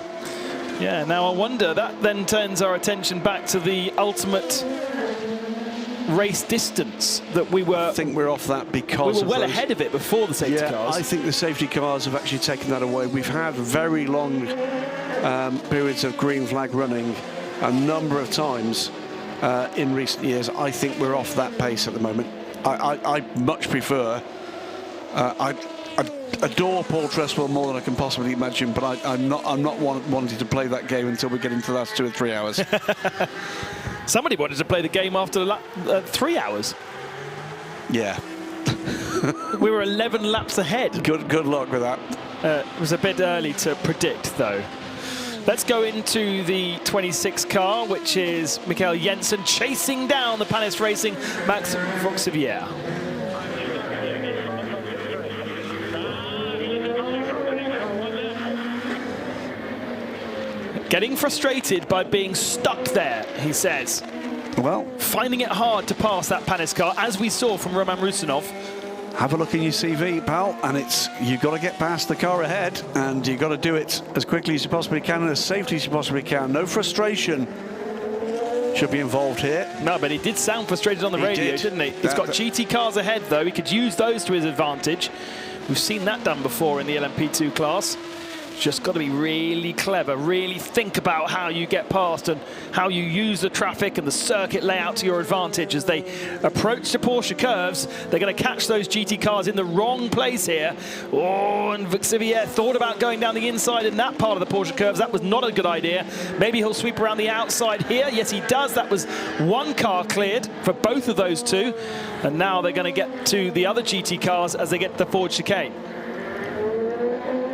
Yeah, now I wonder, that then turns our attention back to the ultimate race distance that we were... I think we're off that because we were well ahead of it before the safety cars. I think the safety cars have actually taken that away. We've had very long periods of green flag running a number of times in recent years. I think we're off that pace at the moment. I much prefer... I adore Paul Tresswell more than I can possibly imagine, but I'm not wanting to play that game until we get into the last 2 or 3 hours. Somebody wanted to play the game after 3 hours. Yeah. We were 11 laps ahead. Good luck with that. It was a bit early to predict, though. Let's go into the 26 car, which is Michael Jensen chasing down the Panis Racing Max Vauxhall. Getting frustrated by being stuck there, he says. Well, finding it hard to pass that Panis car, as we saw from Roman Rusinov. Have a look in your CV, pal, and you've got to get past the car ahead, and you've got to do it as quickly as you possibly can and as safely as you possibly can. No frustration should be involved here. No, but he did sound frustrated on the radio, didn't he? He's got GT cars ahead, though. He could use those to his advantage. We've seen that done before in the LMP2 class. Just got to be really clever, really think about how you get past and how you use the traffic and the circuit layout to your advantage. As they approach the Porsche curves, they're going to catch those GT cars in the wrong place here. Oh, and Vauxhall thought about going down the inside in that part of the Porsche curves. That was not a good idea. Maybe he'll sweep around the outside here. Yes, he does. That was one car cleared for both of those two. And now they're going to get to the other GT cars as they get to the Ford chicane.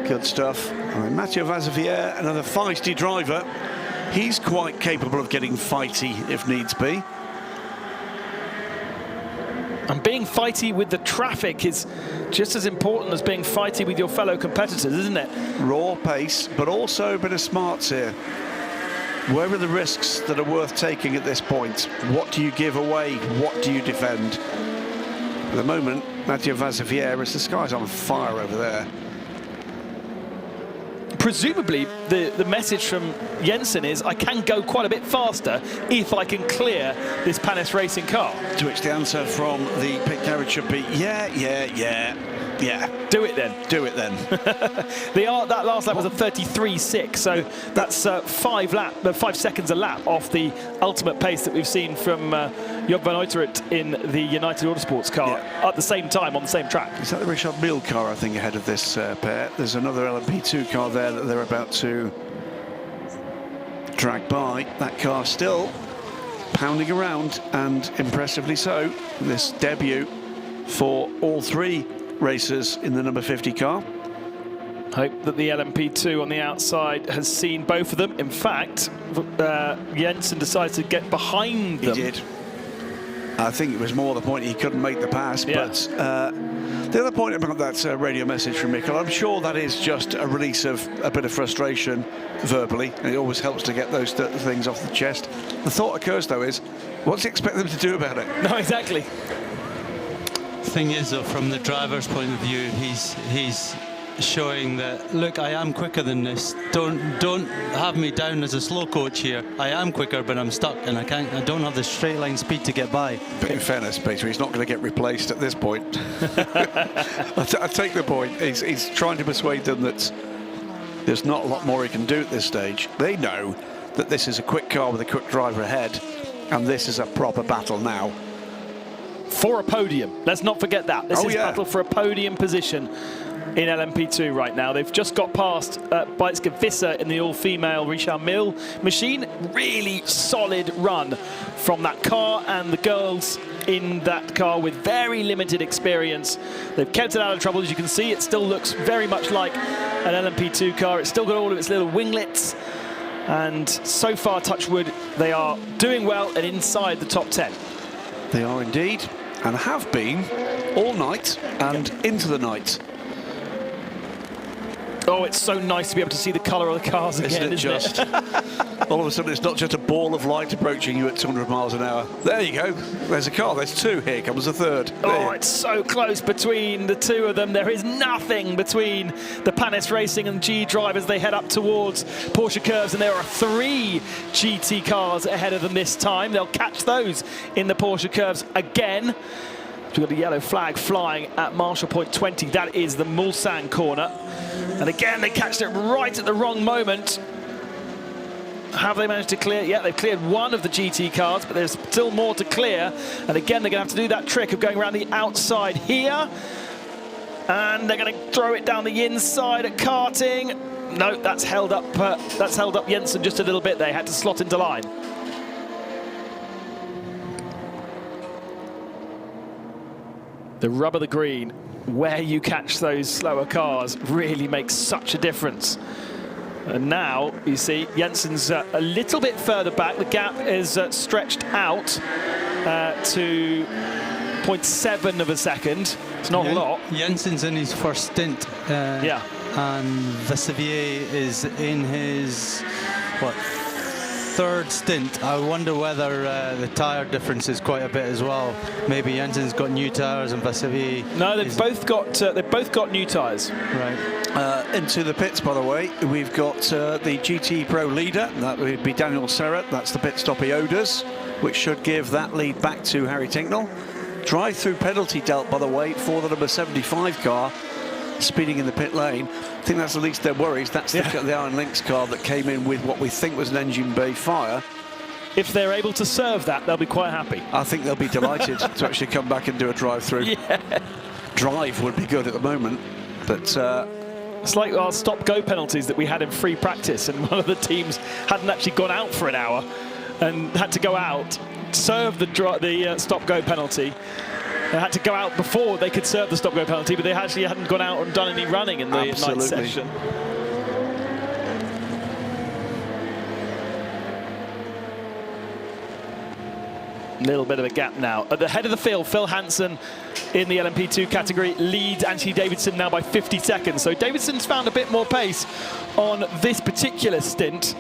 Good stuff. Mathieu Vazevier, another feisty driver. He's quite capable of getting fighty if needs be. And being fighty with the traffic is just as important as being fighty with your fellow competitors, isn't it? Raw pace, but also a bit of smarts here. Where are the risks that are worth taking at this point? What do you give away? What do you defend? At the moment, Mathieu Vazevier, as the sky's on fire over there. Presumably, the message from Jensen is, I can go quite a bit faster if I can clear this Panis Racing car. To which the answer from the pit carriage should be, yeah. Do it then. Do it then. That last lap was a 33.6, so that's 5 seconds a lap off the ultimate pace that we've seen from Job van Uytert in the United Autosports car at the same time on the same track. Is that the Richard Mille car, I think, ahead of this pair? There's another LMP2 car there that they're about to drag by. That car still pounding around, and impressively so. This debut for all three racers in the number 50 car. Hope that the LMP2 on the outside has seen both of them. In fact, Jensen decides to get behind them. He did. I think it was more the point he couldn't make the pass, but the other point about that radio message from Mikkel, I'm sure that is just a release of a bit of frustration verbally, and it always helps to get those things off the chest. The thought occurs, though, is what's he expect them to do about it? No, exactly. Thing is, though, from the driver's point of view, he's showing that, look, I am quicker than this. Don't have me down as a slow coach here. I am quicker, but I'm stuck, and I don't have the straight line speed to get by. But in fairness, Peter, he's not going to get replaced at this point. I take the point. He's trying to persuade them that there's not a lot more he can do at this stage. They know that this is a quick car with a quick driver ahead, and this is a proper battle now. For a podium. Let's not forget that. This is a battle for a podium position in LMP2 right now. They've just got past Beitske Visser in the all-female Richard Mille machine. Really solid run from that car, and the girls in that car with very limited experience. They've kept it out of trouble. As you can see, it still looks very much like an LMP2 car. It's still got all of its little winglets, and so far, touch wood, they are doing well and inside the top 10. They are indeed, and have been all night and into the night. Oh, it's so nice to be able to see the colour of the cars again, isn't it? All of a sudden, it's not just a ball of light approaching you at 200 miles an hour. There you go. There's a car. There's two. Here comes a third. Oh, it's so close between the two of them. There is nothing between the Panis Racing and G Drive as they head up towards Porsche curves, and there are 3 GT cars ahead of them this time. They'll catch those in the Porsche curves again. We've got a yellow flag flying at Marshall Point 20. That is the Mulsanne corner. And again, they catched it right at the wrong moment. Have they managed to clear? Yeah, they've cleared one of the GT cars, but there's still more to clear. And again, they're going to have to do that trick of going around the outside here. And they're going to throw it down the inside at karting. No, that's held up Jensen just a little bit. They had to slot into line. The rub of the green, where you catch those slower cars, really makes such a difference. And now, you see, Jensen's a little bit further back. The gap is stretched out to 0.7 of a second. It's not a lot. Jensen's in his first stint. Yeah. And Vassivier is in his, what, 3rd stint. I wonder whether the tyre difference is quite a bit as well. Maybe Jensen's got new tyres and Vassivier. No, they've both got new tyres. Right. Into the pits, by the way, we've got the GT Pro leader. That would be Daniel Serrat. That's the pit stop he owed us, which should give that lead back to Harry Tinknell. Drive-through penalty dealt, by the way, for the number 75 car speeding in the pit lane. I think that's the least their worries. That's the Iron Lynx car that came in with what we think was an engine bay fire. If they're able to serve that, they'll be quite happy. I think they'll be delighted to actually come back and do a drive-through. Yeah. Drive would be good at the moment, but it's like our stop-go penalties that we had in free practice, and one of the teams hadn't actually gone out for an hour and had to go out, serve the stop-go penalty. They had to go out before they could serve the stop-go penalty, but they actually hadn't gone out and done any running in the night session. Little bit of a gap now. At the head of the field, Phil Hansen in the LMP2 category leads Anthony Davidson now by 50 seconds. So Davidson's found a bit more pace on this particular stint.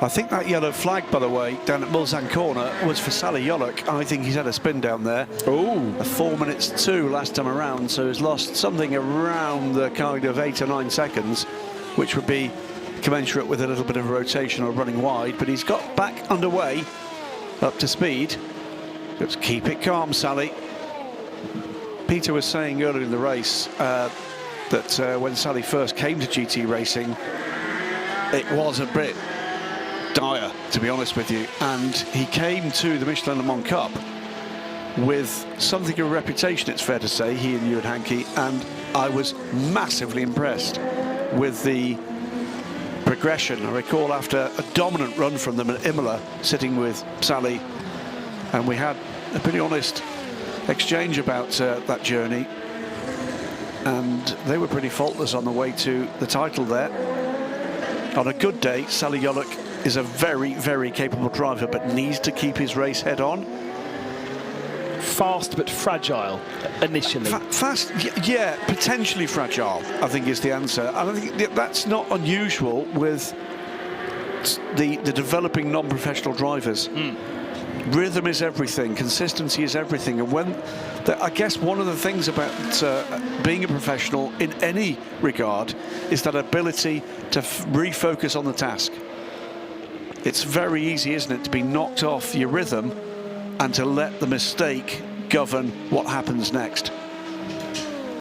I think that yellow flag, by the way, down at Mulsanne corner was for Sally Yolok. I think he's had a spin down there. Ooh. A 4 minutes 2 last time around, so he's lost something around the kind of 8 or 9 seconds, which would be commensurate with a little bit of rotation or running wide, but he's got back underway, up to speed. Let's keep it calm, Sally. Peter was saying earlier in the race that when Sally first came to GT racing, it was a bit dire, to be honest with you, and he came to the Michelin Le Mans Cup with something of a reputation, it's fair to say, he and Ewan Hankey, and I was massively impressed with the progression. I recall after a dominant run from them at Imola, sitting with Sally, and we had a pretty honest exchange about that journey, and they were pretty faultless on the way to the title there. On a good day, Sally Yolok is a very, very capable driver, but needs to keep his race head on. Fast but fragile initially. Fast, yeah, potentially fragile, I think is the answer. And I think that's not unusual with the developing non-professional drivers. Rhythm is everything, consistency is everything, and I guess one of the things about being a professional in any regard is that ability to refocus on the task. It's very easy, isn't it, to be knocked off your rhythm and to let the mistake govern what happens next.